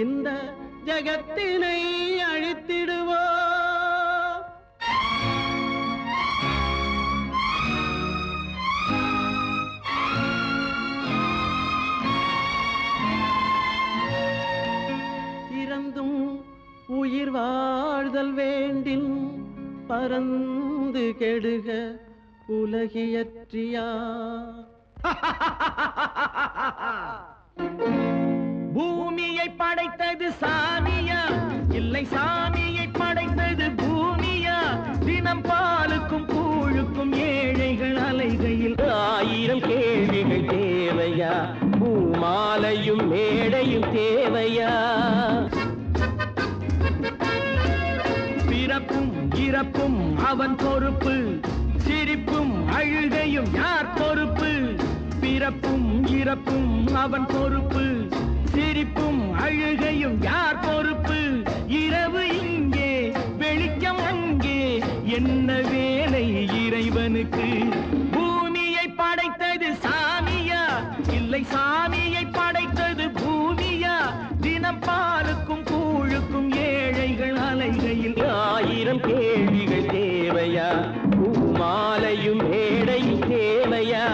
இந்த ஜகத்தினை அழித்திடுவோ. இறந்தும் உயிர் வாழ்தல் வேண்டின் பறந்து கெடுக உலகியற்றியா. பூமியை படைத்தது சாமியா, இல்லை சாமியை படைத்தது பூமியா? தினம் பாலுக்கும் கூழுக்கும் ஏழைகள் அலைகையில் 1000 கேள்விகள் தேவையா? பூமாலையும் மேடையும் தேவையா? பிறப்பும் இறப்பும் அவன் பொறுப்பு, சிரிப்பும் அழுகையும் யார் பொறுப்பு? பிறப்பும் இறப்பும் அவன் பொறுப்பு, சிரிப்பும் அழுகையும் யார் பொறுப்பு? இரவு இங்கே வெளிச்சம் அங்கே, என்ன வேலை இறைவனுக்கு? பூமியை படைத்தது சாமியா, இல்லை சாமியை படைத்தது பூமியா? தினம் பாலுக்கும் கூழுக்கும் ஏழைகள் அலைகையில் 1000 கேள்விகள் தேவையா? பூமாலையும் மேடையும் தேவையா?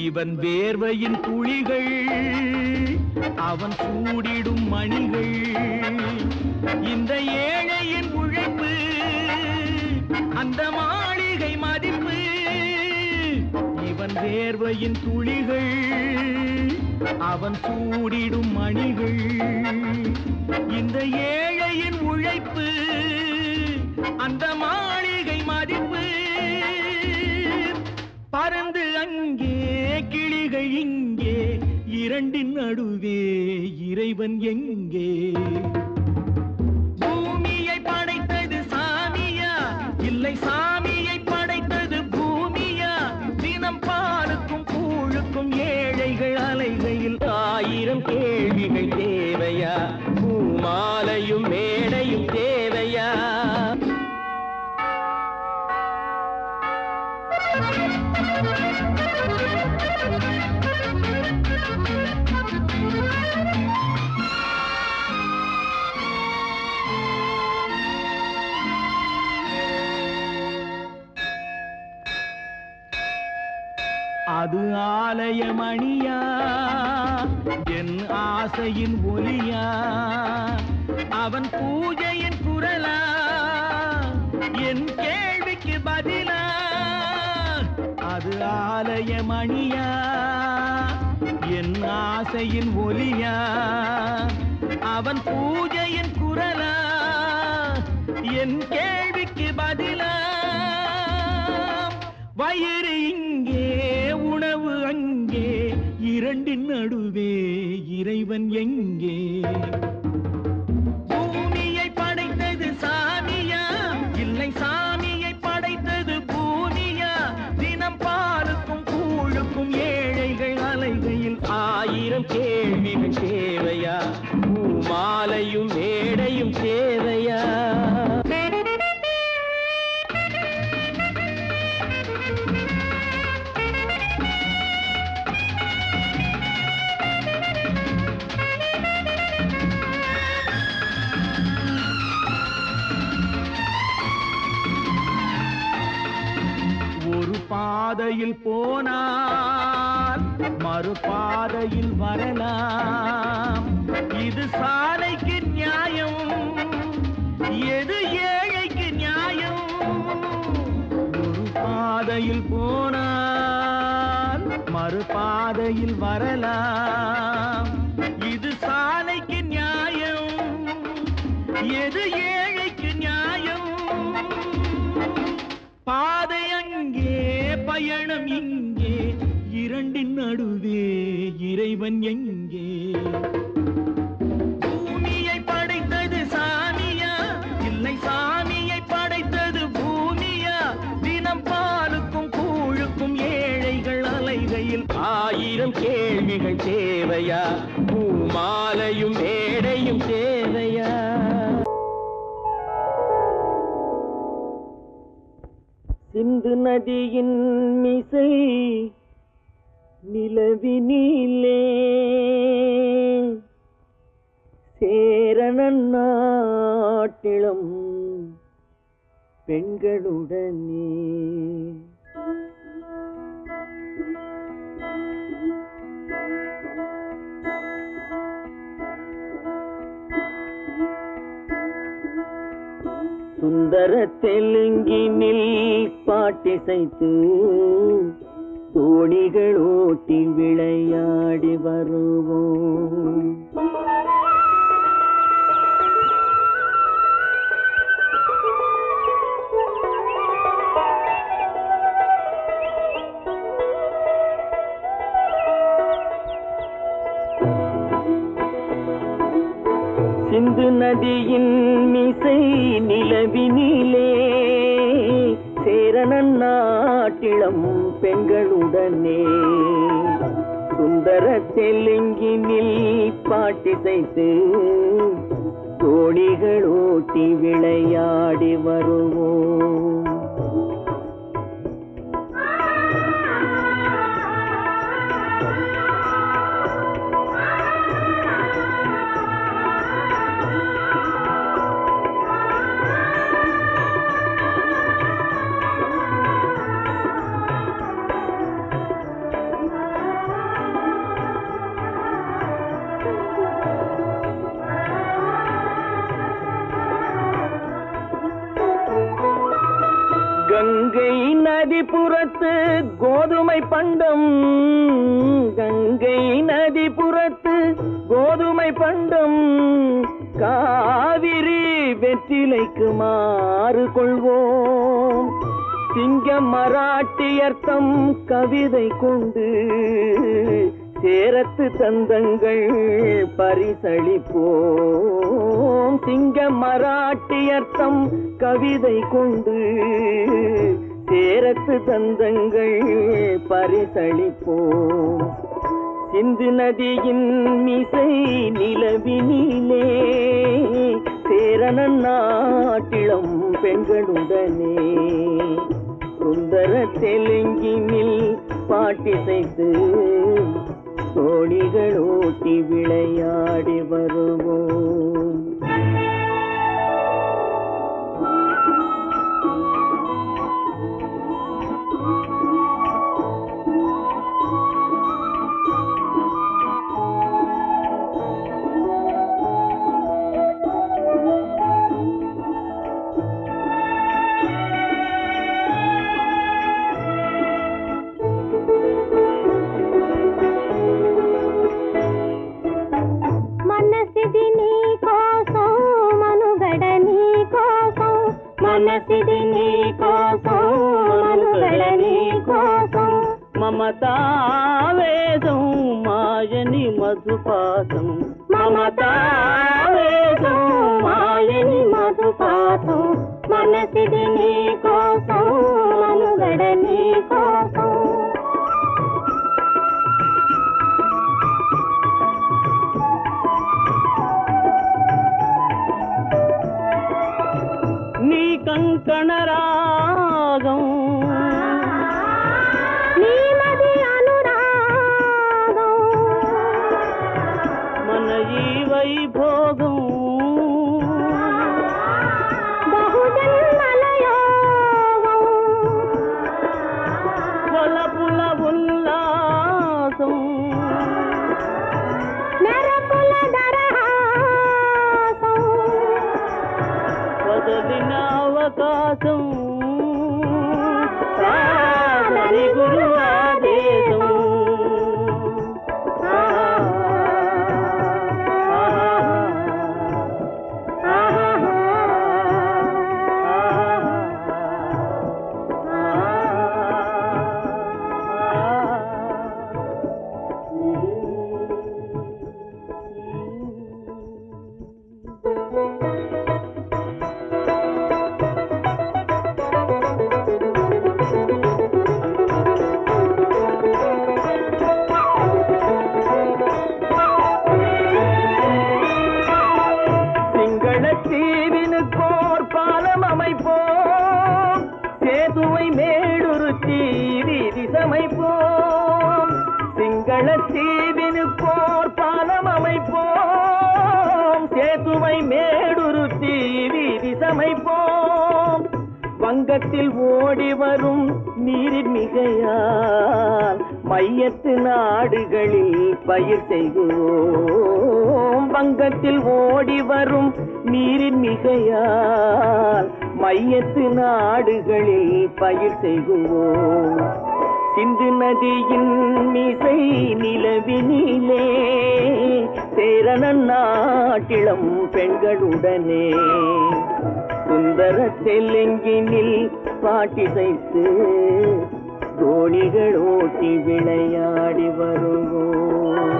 இவன் வேர்வையின் துளிகள், அவன் சூடிடும் மணிகள், இந்த ஏழையின் உழைப்பு, அந்த மாளிகை மதிப்பு. இவன் வேர்வையின் துளிகள், அவன் சூடிடும் மணிகள், இந்த ஏழையின் உழைப்பு, அந்த மாளிகை மதிப்பு. பறந்து அங்கே கிளிகள் இங்கே, இரண்டின் நடுவே இறைவன் எங்கே? பூமியை படைத்தது சாமியா, இல்லை சாமியை படைத்தது பூமியா? தினம் பாலுக்கும் கூழுக்கும் ஏழைகள் அலைகையில் 1000 கேள்விகள் தேவையா? பூமாலையும் மேடையும் தேவையா? அது ஆலயமணியா, என் ஆசையின் ஒலியா? அவன் பூஜையின் குரலா, என் கேள்விக்கு பதிலா? அது ஆலயமணியா, என் ஆசையின் ஒலியா? அவன் பூஜையின் குரலா, என் கேள்விக்கு பதிலா? வயிறு இங்கே உணவு அங்கே, இரண்டின் நடுவே இறைவன் எங்கே? பூமியை படைத்தது சாமியா, இல்லை சாமியை படைத்தது பூமியா? தினம் பாலுக்கும் கூழுக்கும் ஏழைகள் அலைகையில் 1000 கேள்விகள் தேவையா? பூமாலையும் மேடையும் தேவையா? பாதையில் போனால் மறுபாதையில் வரலாம். இது சாலைக்கு நியாயம், எது ஏழைக்கு நியாயம்? ஒரு பாதையில் போனால் மறுபாதையில் வரலாம். இது சாலைக்கு நியாயம், எது ஏழைக்கு நியாயம்? பாதை அங்கே பயணம் இங்கே, இரண்டின் நடுவே இறைவன் எங்கே? பூமியை படைத்தது சாமியா, இல்லை சாமியை படைத்தது பூமியா? தினம் பாலுக்கும் கூழுக்கும் ஏழைகள் அலைகையில் 1000 கேள்விகள் தேவையா? பூமாலையும் மேடையும் தேவையா? சிந்து நதியின் மிசை நிலவினிலே சேரணன் நாட்டிலும் பெண்களுடனே சுந்தர தெலுங்கினில் பாட்டிசைத்து தோணிகள் ஓட்டி விளையாடி வருவோம். சிந்து நதியின் மிசை நிலவினிலே சேரணன் நாட்டிளம் பெண்களுடனே சுந்தர தெலுங்கினில் பாட்டிசைத்து தோணிகள் ஓட்டி விளையாடி வருவோம். கங்கை நதிபுறத்து கோதுமை பண்டம், கங்கை நதிபுறத்து கோதுமை பண்டம், காவிரி வெற்றிலைக்கு மாறு கொள்வோம். சிங்க மராட்டியர்த்தம் கவிதை கொண்டு சேரத்து தந்தங்கள் பரிசளிப்போம். சிங்க மராட்டியர்த்தம் கவிதை கொண்டு சேரத்து தந்தங்கள் பரிசளிப்போம். சிந்து நதியின் மிசை நிலவினிலே சேரணன் நாட்டிளம் பெண்களுடனே சுந்தர தெலுங்கினில் பாட்டிசைத்து தோணிகள் ஓட்டி விளையாடி வருவோம். మనసిది నీ కోసం మనుగడ నీ కోసం మమతావేదం మాయని మధుపాసం మమతావేదం మాయని మధుపాసం మనసిది నీ కోసం మనుగడ నీ కోసం కంకణ రాగం నీమది అనురాగం మన ఈ వైభోగం బహుజన్మల యోగం వలపుల ఉల్లాసం మెరపుల దరహాసం వదలిన అవకాశం సాధని గురు ఆదేశం வங்கத்தில் ஓடி வரும் நீரின் மிகையால் மையத்து நாடுகளில் பயிர் செய்கிறோம். வங்கத்தில் ஓடி வரும் நீரின் மிகையால் மையத்து நாடுகளில் பயிர் செய்கிறோம். சிந்து நதியின் மிசை நிலவினிலே சேரணன் நாட்டிளம் பெண்களுடனே சுந்தர தெலுங்கினில் பாட்டிசைத்து தோணிகள் ஓட்டி விளையாடி வருவோம்.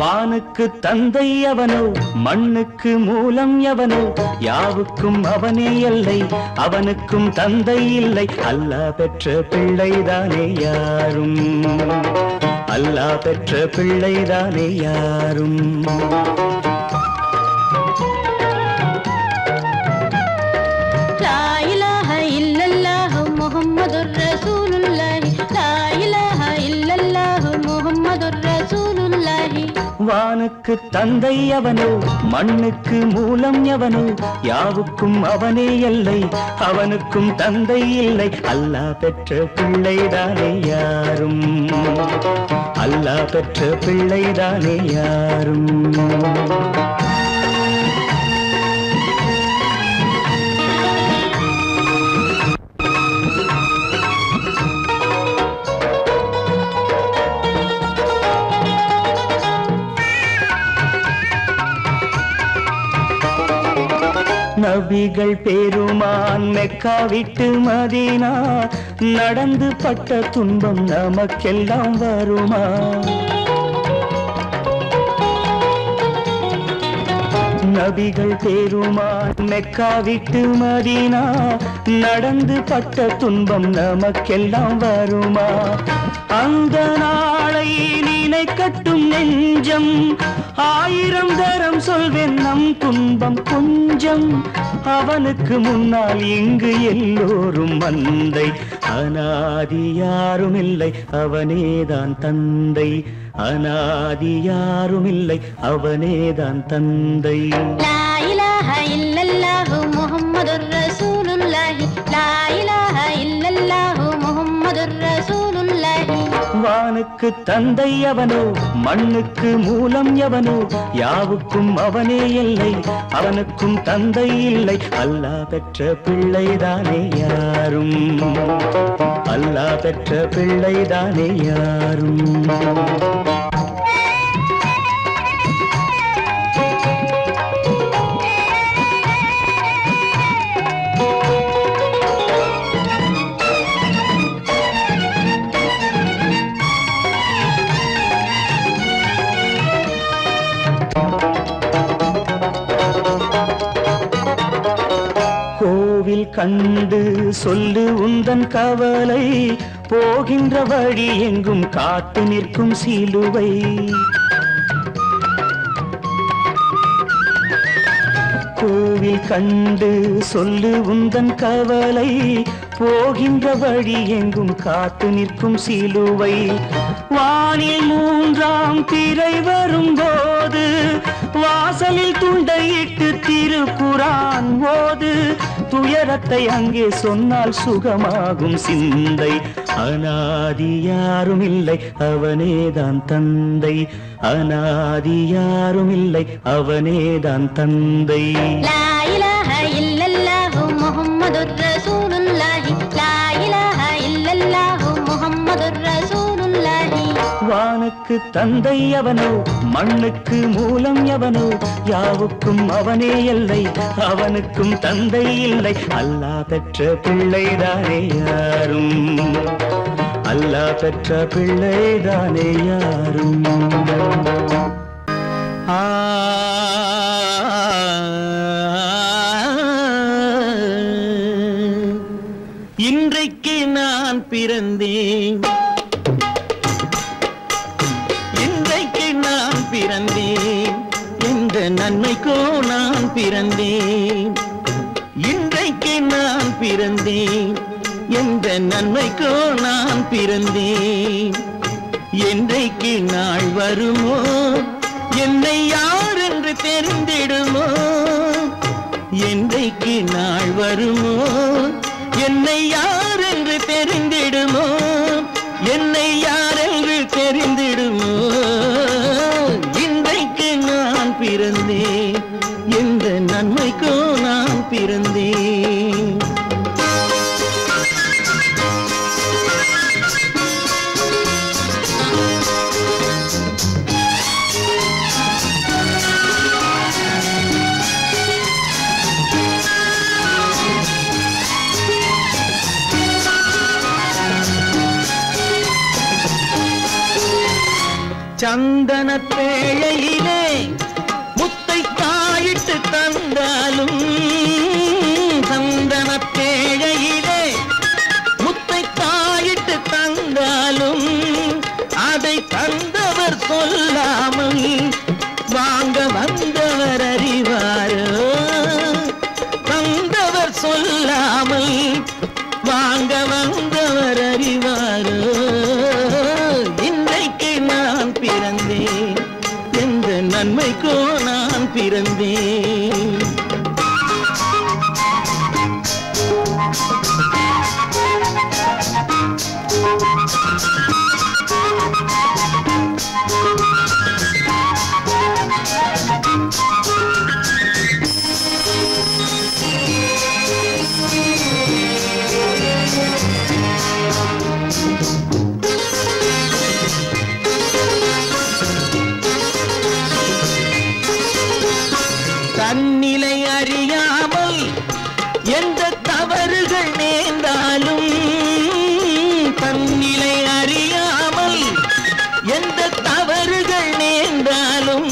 வானுக்கு தந்தை அவனோ, மண்ணுக்கு மூலம் எவனோ, யாவுக்கும் அவனே எல்லை, அவனுக்கும் தந்தை இல்லை. அல்லாஹ் பெற்ற பிள்ளைதானே யாரும், அல்லாஹ் பெற்ற பிள்ளைதானே யாரும். லா இலாஹ இல்லல்லாஹு முஹம்மதுர் ரசூலுல்லாஹி, லா இலாஹ இல்லல்லாஹு முஹம்மதுர் ரசூலுல்லாஹி. வானுக்கு தந்தை அவனோ, மண்ணுக்கு மூலம் எவனோ, யாவுக்கும் அவனே எல்லை, அவனுக்கும் தந்தை இல்லை. அல்லாஹ் பெற்ற பிள்ளைதானே யாரும், அல்லாஹ் பெற்ற பிள்ளைதானே யாரும். நபிகள் பெருமான் மெக்கா விட்டு மதீனா நடந்து பட்ட துன்பம் நமக்கெல்லாம் வருமா? நபிகள் பெருமான் மெக்கா விட்டு மதீனா நடந்து பட்ட துன்பம் நமக்கெல்லாம் வருமா? அந்த நாளை நினைக்கட்டும் நெஞ்சம், ஆயிரம் தரம் சொல்வேன் நம் துன்பம் கொஞ்சம். அவனுக்கு முன்னால் இங்கு எல்லோரும் மந்தை, அநாதி யாரும் இல்லை அவனேதான் தந்தை, அநாதி யாரும் இல்லை அவனேதான் தந்தை. லா இலாஹ இல்லல்லாஹு முஹம்மதுர் ரசூலுல்லாஹி, லா இலாஹ இல்லல்லாஹு முஹம்மதுர் ரசூலுல்லாஹி. வானுக்கு தந்தை அவனோ, மண்ணுக்கு மூலம் எவனோ, யாவுக்கும் அவனே இல்லை, அவனுக்கும் தந்தை இல்லை. அல்லாஹ் பெற்ற பிள்ளைதானே யாரும், அல்லாஹ் பெற்ற பிள்ளைதானே யாரும். கோவில் கண்டு சொல்லு உந்தன் கவலை, போகின்ற வழி எங்கும் காத்து நிற்கும் சிலுவை. கோவில் கண்டு சொல்லு உந்தன் கவலை, போகின்ற வழி எங்கும் காத்து நிற்கும் சிலுவை. வானில் மூன்றாம் பிறை வரும்போது வாசலில் துண்டையிட்டு திருக்குரான் ஓது. துயரத்தை அங்கே சொன்னால் சுகமாகும் சிந்தை, அநாதி யாரும் இல்லை அவனேதான் தந்தை, அநாதி யாரும் இல்லை அவனேதான் தந்தை. லா இலாஹ இல்லல்லாஹு முஹம்மதுர் ரசூலுல்லாஹி, லா இலாஹ இல்லல்லாஹு முஹம்மதுர் ரசூலுல்லாஹி. வானுக்கு தந்தை அவனோ, மண்ணுக்கு மூலம் எவனோ, யாவுக்கும் அவனே எல்லை, அவனுக்கும் தந்தை இல்லை. அல்லாஹ் பெற்ற பிள்ளைதானே யாரும், பெற்ற பிள்ளைதானே யாரும். இன்றைக்கு நான் பிறந்தேன், இன்றைக்கு நான் பிறந்தேன், எந்த நன்மைக்கோ நான் பிறந்தேன். இன்றைக்கு நான் பிறந்தேன், எந்த நன்மைக்கோ நான் பிறந்தேன். என்றைக்கு நாள் வருமோ என்னை யார் என்று தெரிந்திடுமோ. என்றைக்கு நாள் வருமோ என்னை யார் என்று தெரிந்திடுமோ. என்னை யார் என்று தெரிந்திடுமோ. இன்றைக்கு நான் பிறந்தேன், எந்த நன்மைக்கோ நான் பிறந்தேன். சந்தன பேழையிலே முத்தை காயிட்டு தந்தாலும், சந்தன பேழையிலே முத்தை காயிட்டு தந்தாலும், அதை தந்தவர் சொல்லாமல் வாங்க வந்தவர் அறிவாரோ. தந்தவர் சொல்லாமல் வாங்க வந்தவர் அறிவாரோ. இன்றைக்கு நான் பிறந்தேன், எந்த நன்மைக்கோ நான் பிறந்தேன். தன்னிலை அறியாமல் எந்த தவறுகள் நேர்ந்தாலும், தன்னிலை அறியாமல் எந்த தவறுகள் நேர்ந்தாலும்,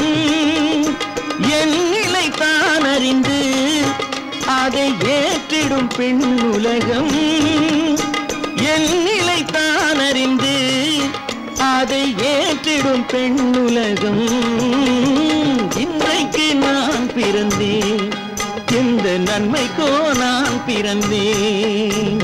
என் நிலை தான் அறிந்து அதை ஏற்றிடும் பெண் உலகம். என் நிலை தான் அறிந்து அதை ஏற்றிடும் பெண் உலகம். இன்றைக்கு நான் பிறந்தேன், எந்த நன்மைக்கோ நான் பிறந்தேன்.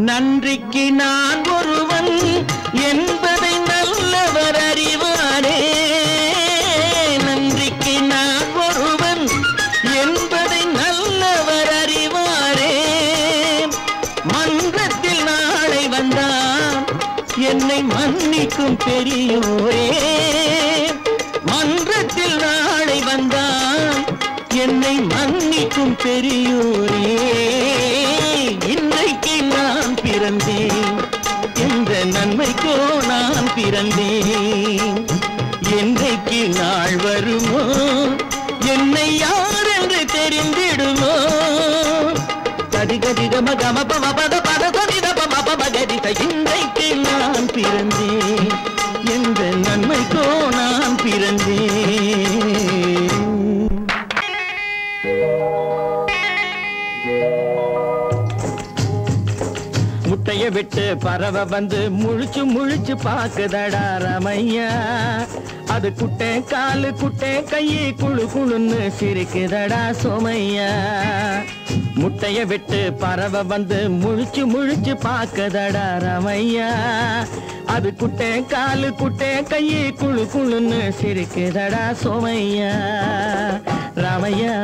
நன்றிக்கு நான் ஒருவன் என்பதை நல்லவர் அறிவாரே. நன்றிக்கு நான் ஒருவன் என்பதை நல்லவர் அறிவாரே. மன்றத்தில் நாளை வந்தான் என்னை மன்னிக்கும் பெரியோரே. மன்றத்தில் நாளை வந்தான் என்னை மன்னிக்கும் பெரியோரே. இன்றைக்கு நான் பிறந்தேன், எந்த நன்மைக்கோ நான் பிறந்தேன். என்றைக்கு நாள் வருமோ என்னை யார் என்று தெரிந்திடுமோ. கதிகதி கம கம பம பத பத சதித பம பம கதித. இன்றைக்கு நான் பிறந்தேன், எந்த நன்மைக்கோ நான் பிறந்தேன். முட்டைய விட்டு பறவை வந்து முழிச்சு முழிச்சு பாக்குதடா ரமையா. அது குட்டை காலு குட்டை கையை குழு குழுன்னு சிரிக்குதடா சோமையா. முட்டைய விட்டு பறவை வந்து முழிச்சு முழிச்சு பாக்குதடா ரமையா. அது குட்டை காலு குட்டை கையை குழு குழுன்னு சிரிக்குதடா சோமையா. ராமையா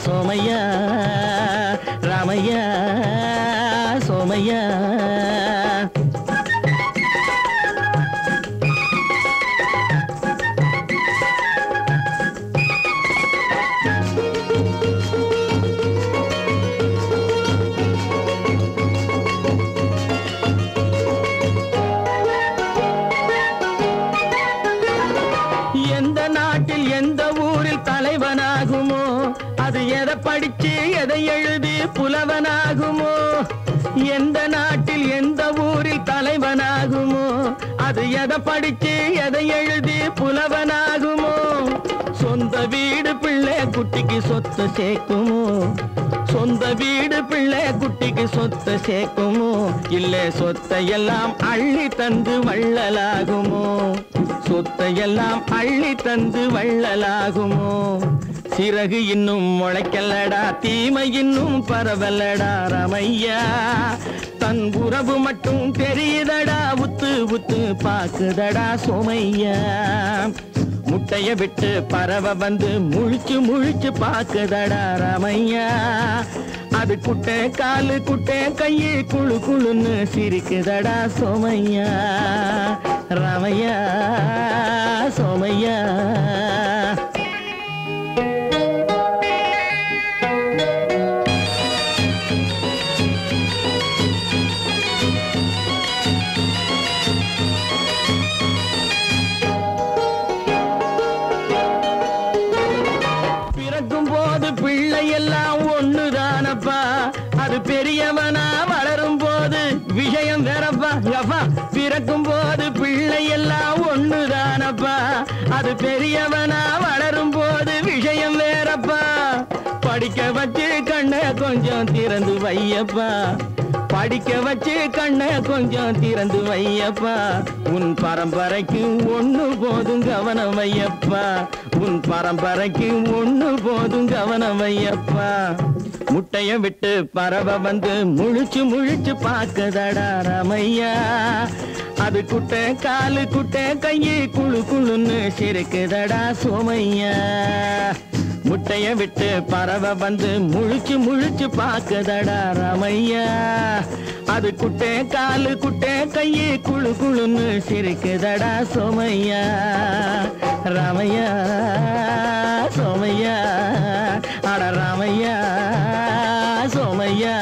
சோமையா, ராமையா சோமையா. அது எதை படிச்சு எதை எழுதி புலவனாகுமோ எந்த நாட்டில் எந்த ஊரில் தலைவனாகுமோ அது எதை படிச்சு எதை எழுதி புலவனாகுமோ சொந்த வீடு பிள்ளை குட்டிக்கு சொத்து சேர்க்குமோ சொந்த வீடு பிள்ளை குட்டிக்கு சொத்து சேர்க்குமோ இல்ல சொத்தை எல்லாம் அள்ளி தந்து வள்ளலாகுமோ சொத்தை எல்லாம் அள்ளி தந்து வள்ளலாகுமோ சிறகு இன்னும் முளைக்கல்லடா தீமை இன்னும் பரவலடா ரமையா தன் உறவு மட்டும் தெரியுதடா உத்து உத்து பாக்குதடா சோமையா முட்டைய விட்டு பறவை வந்து முழிச்சு முழிச்சு பாக்குதடா ரமையா அது குட்டை காலு குட்டை கையு குழு குழுன்னு சிரிக்குதடா சோமையா ரமையா சோமையா அது பெரியவனா வளரும் போது விஷயம் வேறப்பா யப்பா பிறக்கும் போது பிள்ளை எல்லாம் ஒண்ணுதானப்பா அது பெரியவனா வளரும் போது விஷயம் வேறப்பா படிக்க வச்சு கண்ணை கொஞ்சம் திறந்து வையப்பா படிக்க வச்சு கண்ணை கொஞ்சம் திறந்து வையப்பா உன் பரம்பரைக்கு ஒண்ணு போதும் கவனம் வையப்பா உன் பரம்பரைக்கு ஒண்ணு போதும் கவனம் வையப்பா முட்டைய விட்டு பறவை வந்து முழிச்சு முழிச்சு பாக்குதடா ரமையா அது குட்டை காலு குட்டை கையு குழு குழுன்னு சிரிக்குதடா சோமையா முட்டைய விட்டு பறவை வந்து முழிச்சு முழிச்சு பாக்குதடா ரமையா அது குட்டை காலு குட்டை கையு குழு குழுன்னு சிரிக்குதடா சோமையா ரமையா சோமையா அட ரமையா சோமையா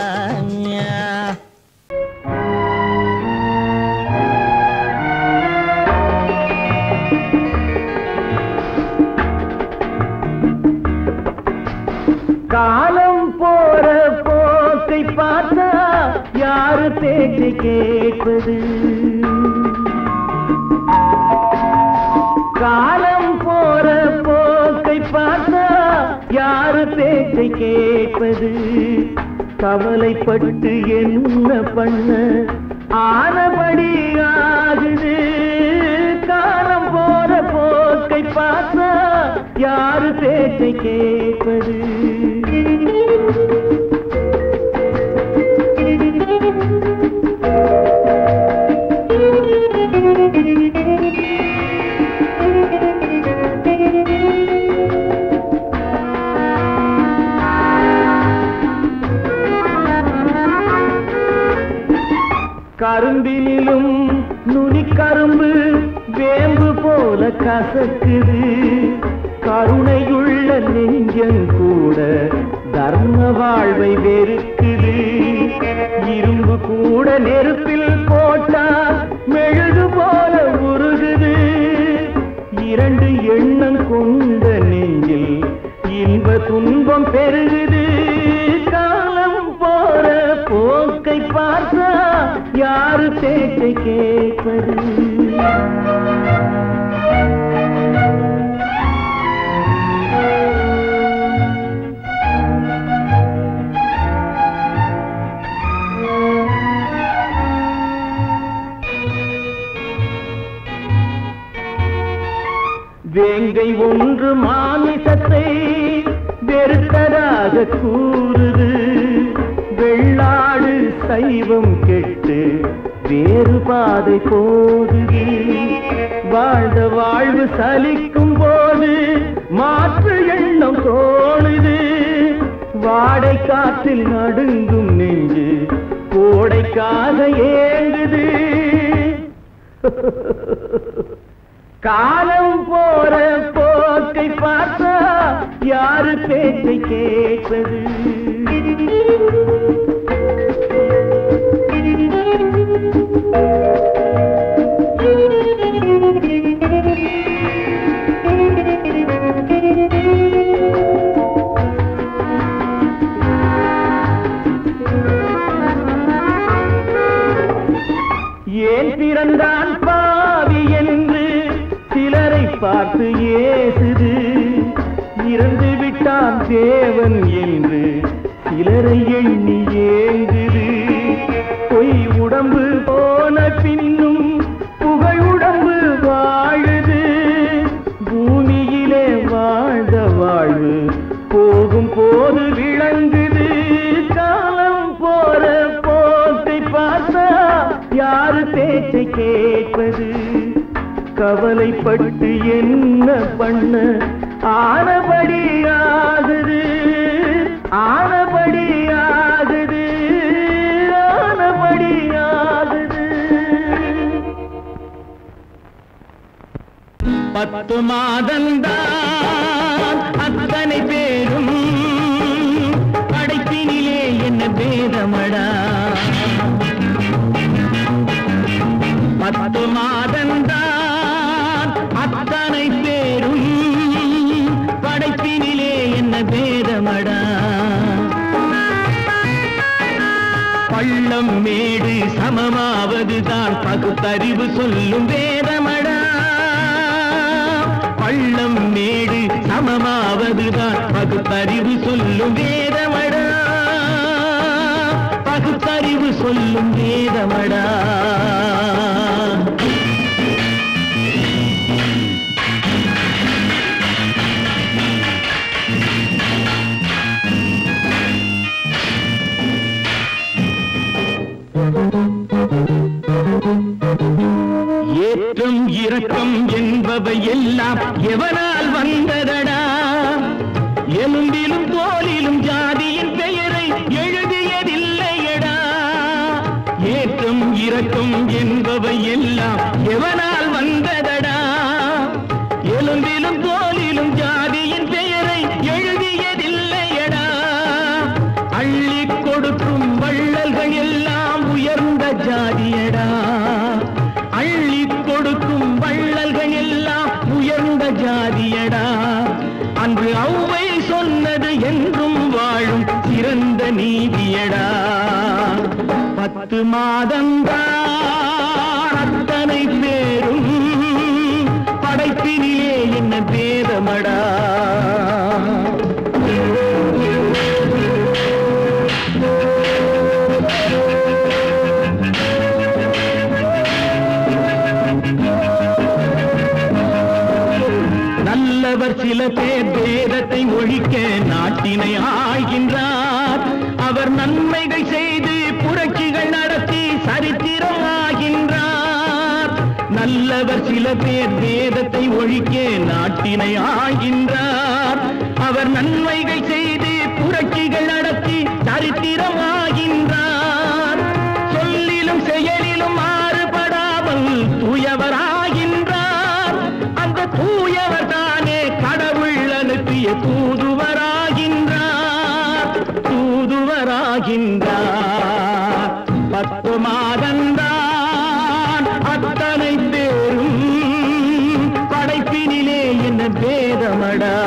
காலம் போற போக்கை பார்த்தா யாரு பேச்சை கேட்பது காலம் போற போக்கை பார்த்தா யாரு பேச்சை கேட்பது கவலைப்பட்டு என்ன பண்ண ஆனபடி ஆகுது காலம் போற போக்கை பார்த்தா யாரு பேச்சை கேட்பது கரும்பிலும் நுனிக்கரும்பு வேம்பு போல கசக்குது கருணையுள்ள நெஞ்சம் கூட தர்ம வாழ்வை வெறுக்குது இரும்பு கூட நெருப்பில் போட்டால் மெழுகு போல உருகுது இரண்டு எண்ணம் கொண்ட நெஞ்சில் இன்ப துன்பம் பெருகுது காலம் போற போக்கை பார்த்தா யாரு பேச்சை கேட்பது வேங்கை ஒன்று மாமிசத்தை வெறுத்ததாக கூறுது வெள்ளாடு சைவம் கெட்டு வேறு பாதை போகுது வாழ்ந்த வாழ்வு சலிக்கும் போது மாற்று எண்ணம் தோணுது வாடை காற்றில் நடுங்கும் நெஞ்சு கோடைக்காக ஏங்குது காலம் போற போக்கை பார்த்தா யாரு பேச்சை கேட்பது பிறந்தான் பாவி என்று சிலரை பார்த்து ஏசுது, இறந்து விட்டான் தேவன் என்று சிலரை எண்ணி ஏங்குது. பொய் உடம்பு போன பின்னும் புகழ் உடம்பு வாழுது, பூமியிலே வாழ்ந்த வாழ்வு போகும் போது விளங்குது. காலம் போற போக்கை பார்த்தா யாரு பேச்சை கேட்பது? கவலைப்பட்டு என்ன பண்ண ஆனபடி ஆகுது, ஆனபடி ஆகுது, ஆனபடி ஆகுது. 10 மாதந்தான் அத்தனை பேரும் படைப்பினிலே என்ன பேதமடா. 10 மாதந்தான் அத்தனை பேரும் படைப்பினிலே என்ன பேதமடா. பள்ளம் மேடு சமமாவதுதான் பகுத்தறிவு சொல்லும் வேதமடா. பள்ளம் மேடு சமமாவதுதான் பகுத்தறிவு சொல்லும் வேதமடா. பகுத்தறிவு சொல்லும் வேதமடா. ஏற்றம் இரக்கம் என்பவை எல்லாம் எவனால் வந்ததடா. எலும்பிலும் தோலிலும் ஜாதியின் பெயரை எழுதியதில்லையடா. ஏற்றம் இரக்கம் என்பவை எல்லாம் எவனால் வந்ததடா. எலும்பிலும் தோலிலும் ஜாதியின் பெயரை எழுதியதில்லையடா. அள்ளிக் கொடுக்கும் வள்ளல்கள் எல்லாம் உயர்ந்த ஜாதியடா. அள்ளிக் கொடுக்கும் வள்ளல்கள் எல்லாம் உயர்ந்த ஜாதியடா. அன்று ஔவை சொன்னது என்றும் வாழும் சிறந்த நீதியடா. 10 மாதந்தான் அத்தனை பேரும் படைப்பினிலே என்ன பேதமடா. நல்லவர் சில பேர் வேதத்தை ஒழிக்க நாட்டினை ஆள்கின்றார். அவர் நன்மைகள் செய்து புரட்சிகள் நடத்தி சரித்திரம் ஆகின்றார். நல்லவர் சில பேர் வேதத்தை ஒழிக்க நாட்டினை ஆள்கின்றார். அவர் நன்மைகள் செய்து புரட்சிகள் நடத்தி சரித்திரம் ஆகின்றார். சொல்லிலும் செயலிலும் மாறுபடாமல் தூயவராகின்றார். அந்த தூயவர் தானே கடவுள் அனுப்பிய தூதுவராகின்றார், தூதுவராகின்றார். 10 மாதந்தான் அத்தனை பேரும் படைப்பினிலே என்ன பேதமடா.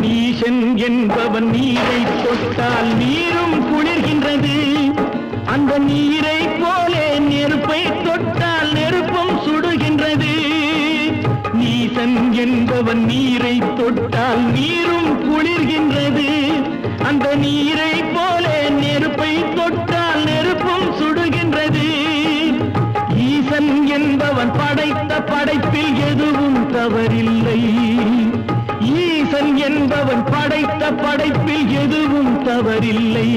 நீசன் என்பவன் நீரை தொட்டால் நீரும் குளிர்கின்றது. அந்த நீரை போலே நெருப்பை தொட்டால் நெருப்பும் சுடுகின்றது. நீசன் என்பவன் நீரை தொட்டால் நீரும் குளிர்கின்றது. அந்த நீரை போலே நெருப்பை தொட்டால் நெருப்பும் சுடுகின்றது. ஈசன் என்பவன் படைத்த படைப்பில் எதுவும் தவறில்லை. ஈசன் என்பவன் படைத்த படைப்பில் எதுவும் தவறில்லை.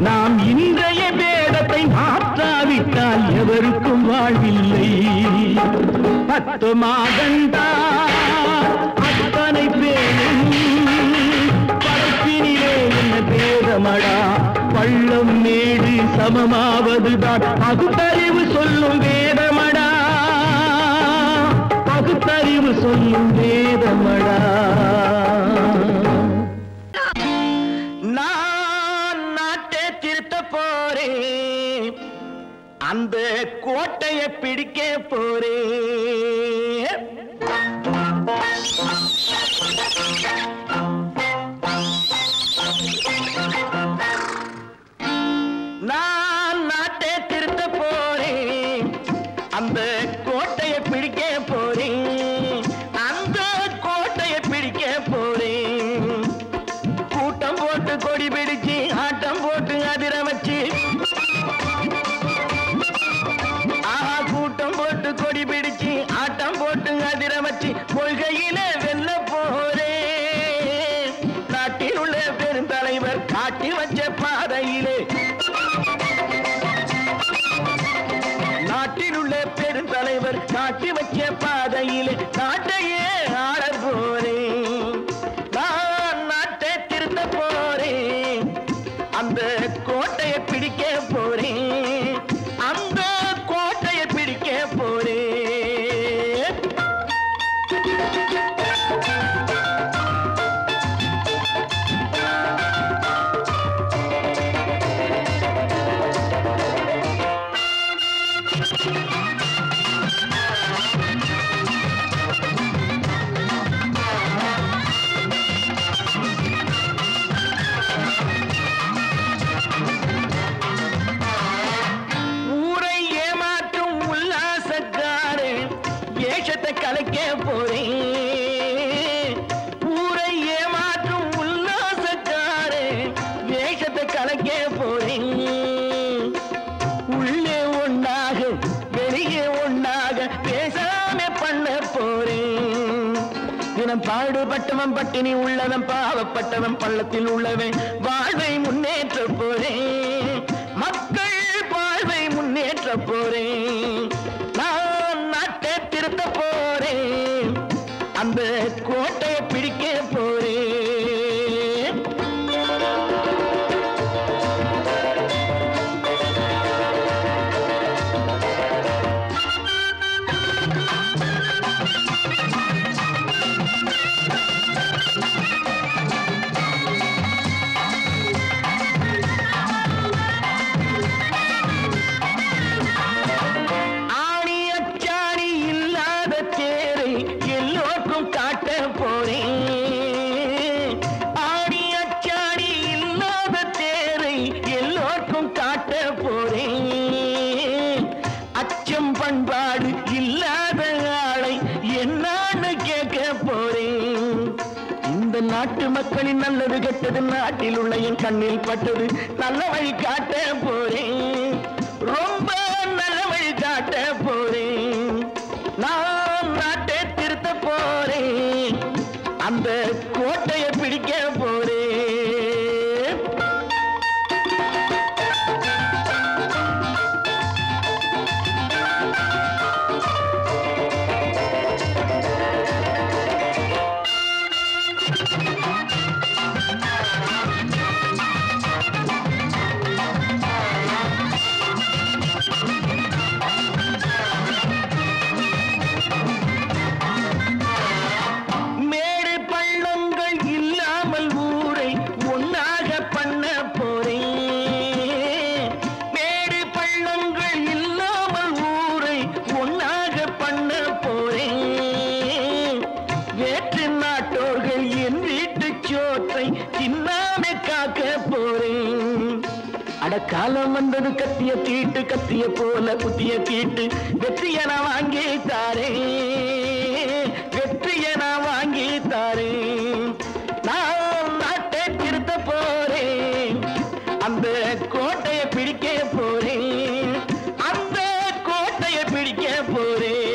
நாம் இன்றைய வேதத்தை மாற்றாவிட்டால் எவருக்கும் வாழ்வில்லை. 10 மாதந்தான் அத்தனை பேரும் படைப்பினிலே என்ன பேதமடா. பள்ளம் மேடு சமமாவதுதான் பகுத்தறிவு சொல்லும் வேதமடா. பகுத்தறிவு சொல்லும் வேதமடா. நான் நாட்டை திருத்த போறேன், அந்த கோட்டையை பிடிக்க போறேன். வச்ச பாதையிலே நாட்டையே ஆள போறேன். நான் நாட்டை திருத்த போறேன். அந்த கோட்டையை பிடிக்க போறேன். அந்த கோட்டையை பிடிக்க போறேன். ஊரை ஏமாற்றும் உல்லாசக்காரன் வேஷத்தை கலைக்க போறேன். ஊரை ஏமாற்றும் உல்லாசக்காரன் வேஷத்தை கலைக்க போறேன். உள்ளே ஒண்ணாக வெளியே ஒண்ணாக பேசாம பண்ண போறேன். தினம் பாடுபட்டவன் பட்டினி உள்ளவன் பாவப்பட்டவன் பள்ளத்தில் உள்ளவன் வாழ்வை முன்னேற்ற போறேன். மக்கள் வாழ்வை முன்னேற்ற போறேன். நான் நாட்டை திருத்த போறேன். அந்த கோட்டையை பிடிக்க போறேன். ஆணி அச்சாணி இல்லாத தேரை எல்லோருக்கும் காட்ட போறேன். ஆணி அச்சாணி இல்லாத தேரை எல்லோருக்கும் காட்ட போறேன். அச்சம் பண்பாடு இல்லாத ஆளை என்னான்னு கேட்க போறேன். இந்த நாட்டு மக்களின் நல்லது கெட்டது நாட்டில் உள்ள என் கண்ணில் பட்டது நல்ல வழி காட்ட போறேன். ரொம்ப நல்ல வழி காட்ட போறேன். நான் நாட்டை திருத்த போறேன். அந்த கோட்டையை பிடிக்க போறேன். மேடு பள்ளங்கள் இல்லாமல் ஊரை ஒன்னாக பண்ண போறேன். மேடு பள்ளங்கள் இல்லாமல் ஊரை ஒன்னாக பண்ண போறேன். வேற்று நாட்டோர்கள் என் வீட்டு சோற்றை தின்னாம காக்க போறேன். அடக்காலம் வந்தது கத்திய தீட்டு கத்திய போல குத்திய தீட்டு வெற்றிய நான் வாங்கி தாரேன். வெற்றிய நான் வாங்கி தாரேன். நான் நாட்டை திருத்த போறேன். அந்த கோட்டையை பிடிக்க போறேன். அந்த கோட்டையை பிடிக்க போறேன்.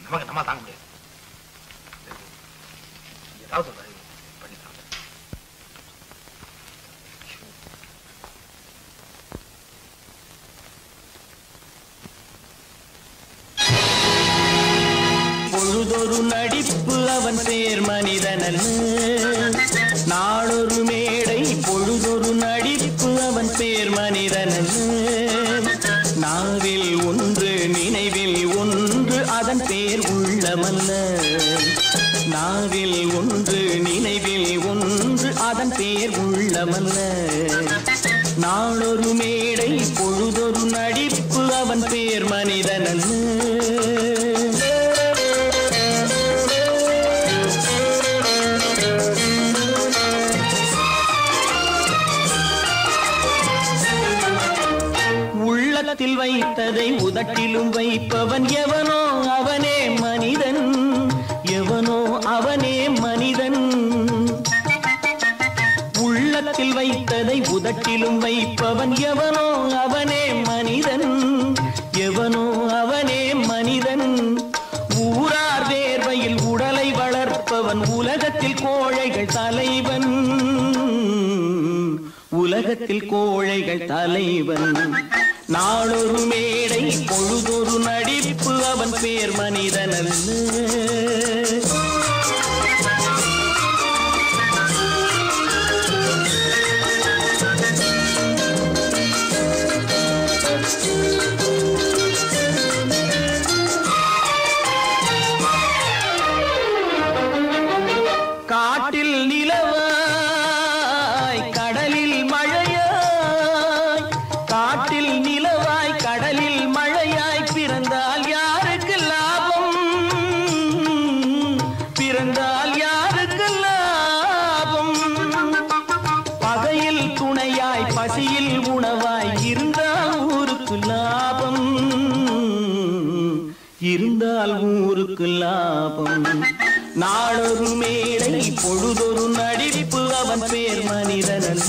நமக்கு நம்ம தாங்க முடியாது. ஏதாவது பண்ணிக்கலாம். பொழுதொரு நடிப்பு அவன் பேர் மனிதனல்ல. நாளொரு மேடை பொழுதொரு நடிப்பு அவன் பேர் மனிதனல்ல. நாவில் ஒன்று நினைவில் ஒன்று அதன் பேர் உள்ளமல்ல. நாவில் ஒன்று நினைவில் ஒன்று அதன் பேர் உள்ளமல்ல. நாளொரு மேடை பொழுதொரு நடிப்பு அவன் பேர் மனிதனல்ல. உள்ளத்தில் வைத்ததை உதட்டிலும் வைப்பவன் எவனோ அவனே மனிதன். எவனோ அவனே மனிதன். உள்ளத்தில் வைத்ததை உதட்டிலும் வைப்பவன் எவனோ அவனே மனிதன். எவனோ அவனே மனிதன். ஊரார் வேர்வையில் உடலை வளர்ப்பவன் உலக தேசத்தில் கோழைகள் தலைவன். நாளொரு மேடை பொழுதொரு நடிப்பு அவன் பேர் மனிதன் அல்ல. காட்டில் நிலவாய் கடலில் மழையாய், காட்டில் நிலவாய் கடலில் மழையாய் பிறந்தால் யாருக்கு லாபம், பிறந்தால் யாருக்கு லாபம். பகையில் துணையாய் பசியில் உணவாய் இருந்தால் ஊருக்கு லாபம், இருந்தால் ஊருக்கு லாபம். நாளொரு மேடை பொழுதொரு நடிப்பு அவன் பேர் மனிதன் அல்ல.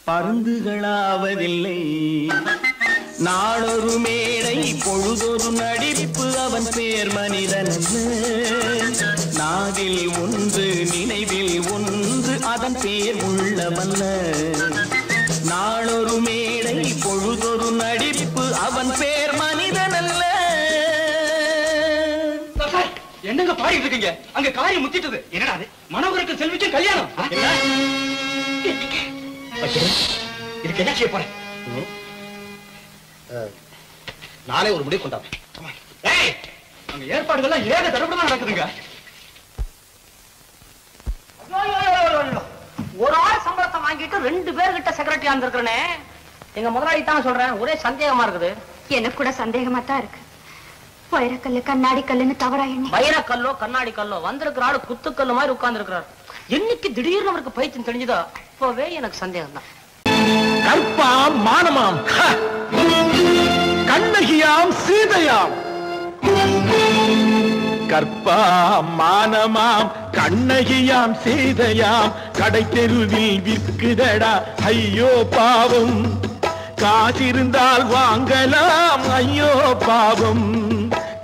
பருந்துகளாவதில்லை. நாளொரு மேடை பொழுதொரு நடிப்பு அவன் பேர் மனிதன். நாவில் ஒன்று நினைவில் ஒன்று அதன் பேர் உள்ளவல்ல. நாளொரு மேடை பொழுதொரு நடிப்பு அவன் பேர் மனிதன் அல்ல. என்னங்க பாடிட்டு இருக்கீங்க? அங்க காரியம் முத்திட்டது. என்னடா அது? மனோகருக்கு செல்விக்கு கல்யாணம். இதுக்கு என்ன செய்ய போறேன்? நானே ஒரு முடிவு கொண்டாடுறேன். அங்க ஏற்பாடுகள்லாம் ஏக தடப்படமா நடக்குதுங்க. ஒரு ஆள் சம்பளத்தை வாங்கிட்டு 2 பேர்கிட்ட செக்ரட்டரியா இருந்திருக்கிறேனே. எங்க முதலாளி தான் சொல்றேன், ஒரே சந்தேகமா இருக்குது. எனக்கு கூட சந்தேகமா தான் இருக்கு. வைரக்கல்லு கண்ணாடி கல்லுன்னு தவறா எண்ணி வைரக்கல்லோ கண்ணாடி கல்லோ வந்திருக்கிற ஆளு குத்துக்கல்லு மாதிரி உட்கார்ந்து இருக்கிறார். என்னைக்கு திடீர்னு அவருக்கு பைத்தியம் தெரிஞ்சதோ அப்பவே எனக்கு சந்தேகம் தான். கற்பாம் மானமாம், கண்ணகியாம் சீதையாம். கற்பாம் மானமாம் கண்ணகியாம் சீதையாம் கடை தெருவில் விற்குதடா ஐயோ பாவம். காசிருந்தால் வாங்கலாம் ஐயோ பாவம்.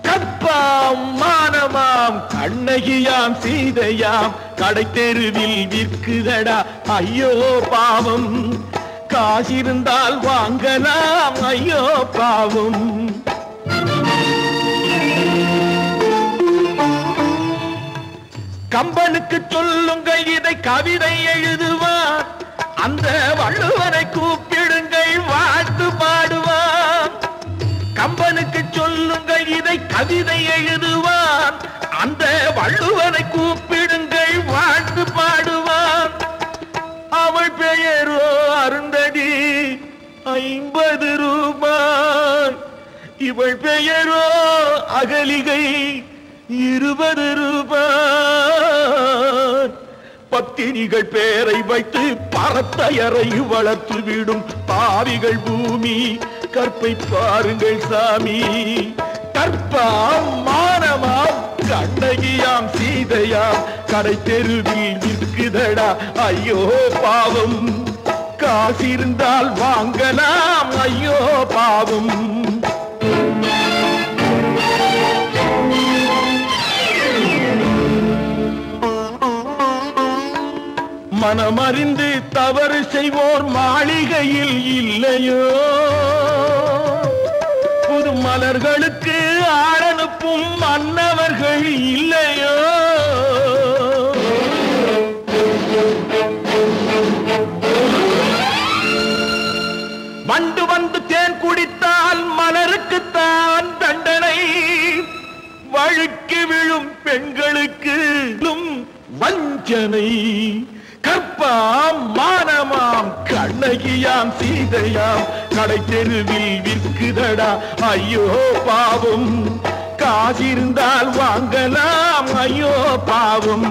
கற்பாம் மானமாம் கண்ணகியாம் சீதையாம் கடை தெருவில் விற்குதடா ஐயோ பாவம். காசிருந்தால் வாங்கலாம் ஐயோ பாவம். கம்பனுக்கு சொல்லுங்கள் இதை கவிதை எழுதுவான். அந்த வள்ளுவனை கூப்பிடுங்கள் வாழ்த்து பாடுவான். கம்பனுக்கு சொல்லுங்கள் இதை கவிதை எழுதுவான். அந்த வள்ளுவனை கூப்பிடுங்கள் வாழ்த்து பாடுவான். அவள் பெயரோ அருந்ததி 50 ரூபாய். இவள் பெயரோ அகலிகை 20 ரூபாய். பத்தினிகள் பேரை வைத்து பரத்தையறை வளர்த்து விடும் பாவிகள் பூமி. கற்பை பாருங்கள் சாமி. கற்பாம் மானமாம் கண்ணகியாம் சீதையாம் கடை தெருவில் விற்குதடா ஐயோ பாவம். காசிருந்தால் வாங்கலாம் ஐயோ பாவம். மனமறிந்து தவறு செய்வோர் மாளிகையில் இல்லையோ. புது மலர்களுக்கு ஆளனுப்பும் மன்னவர்கள் இல்லையோ. வண்டு வந்து தேன் குடித்தால் மலருக்குத்தான் தண்டனை. வழுக்கி விழும் பெண்களுக்கு வஞ்சனை கற்பாம் மானமாம் கண்ணகியாம் சீதையாம் கடை தெருவில் விற்குதடா ஐயோ பாவம் காசிருந்தால் வாங்கலாம் ஐயோ பாவம்